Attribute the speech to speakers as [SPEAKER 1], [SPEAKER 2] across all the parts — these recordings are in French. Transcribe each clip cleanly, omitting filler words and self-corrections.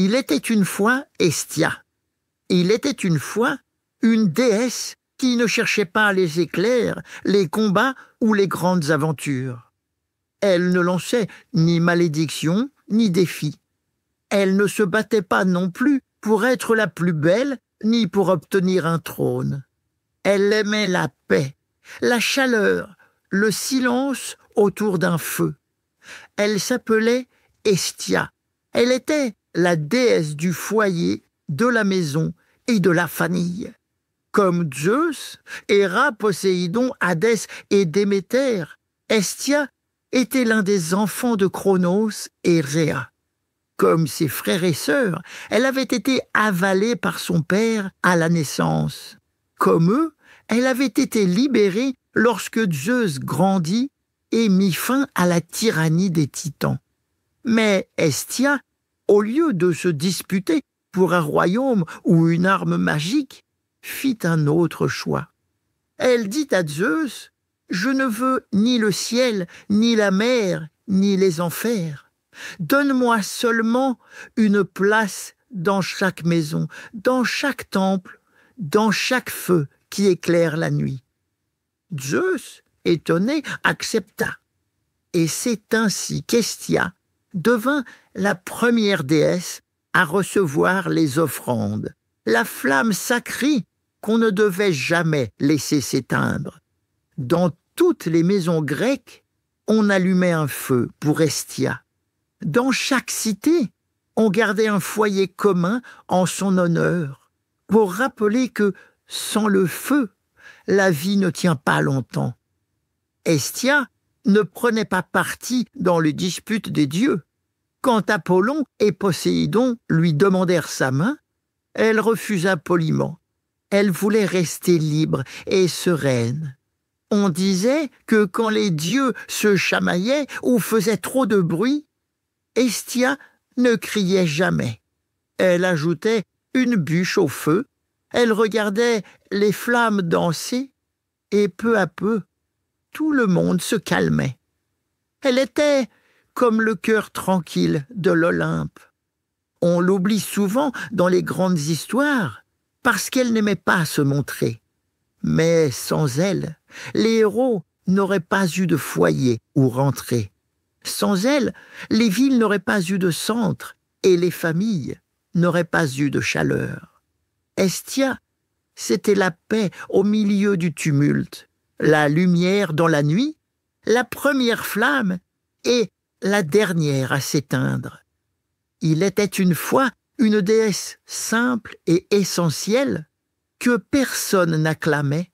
[SPEAKER 1] Il était une fois Hestia. Il était une fois une déesse qui ne cherchait pas les éclairs, les combats ou les grandes aventures. Elle ne lançait ni malédiction ni défi. Elle ne se battait pas non plus pour être la plus belle ni pour obtenir un trône. Elle aimait la paix, la chaleur, le silence autour d'un feu. Elle s'appelait Hestia. Elle était la déesse du foyer, de la maison et de la famille. Comme Zeus, Héra, Poséidon, Hadès et Déméter, Hestia était l'un des enfants de Cronos et Rhéa. Comme ses frères et sœurs, elle avait été avalée par son père à la naissance. Comme eux, elle avait été libérée lorsque Zeus grandit et mit fin à la tyrannie des titans. Mais Hestia, au lieu de se disputer pour un royaume ou une arme magique, fit un autre choix. Elle dit à Zeus : « Je ne veux ni le ciel, ni la mer, ni les enfers. Donne-moi seulement une place dans chaque maison, dans chaque temple, dans chaque feu qui éclaire la nuit. » Zeus, étonné, accepta. Et c'est ainsi qu'Hestia devint la première déesse à recevoir les offrandes, la flamme sacrée qu'on ne devait jamais laisser s'éteindre. Dans toutes les maisons grecques, on allumait un feu pour Hestia. Dans chaque cité, on gardait un foyer commun en son honneur, pour rappeler que, sans le feu, la vie ne tient pas longtemps. Hestia ne prenait pas parti dans les disputes des dieux. Quand Apollon et Poséidon lui demandèrent sa main, elle refusa poliment. Elle voulait rester libre et sereine. On disait que quand les dieux se chamaillaient ou faisaient trop de bruit, Hestia ne criait jamais. Elle ajoutait une bûche au feu, elle regardait les flammes danser, et peu à peu, tout le monde se calmait. Elle était comme le cœur tranquille de l'Olympe. On l'oublie souvent dans les grandes histoires, parce qu'elle n'aimait pas se montrer. Mais sans elle, les héros n'auraient pas eu de foyer où rentrer. Sans elle, les villes n'auraient pas eu de centre et les familles n'auraient pas eu de chaleur. Hestia, c'était la paix au milieu du tumulte, la lumière dans la nuit, la première flamme et la dernière à s'éteindre. Il était une fois une déesse simple et essentielle que personne n'acclamait,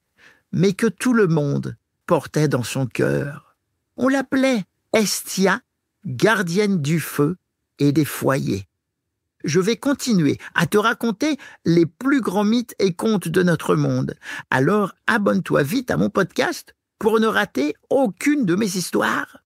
[SPEAKER 1] mais que tout le monde portait dans son cœur. On l'appelait Hestia, gardienne du feu et des foyers. Je vais continuer à te raconter les plus grands mythes et contes de notre monde. Alors abonne-toi vite à mon podcast pour ne rater aucune de mes histoires.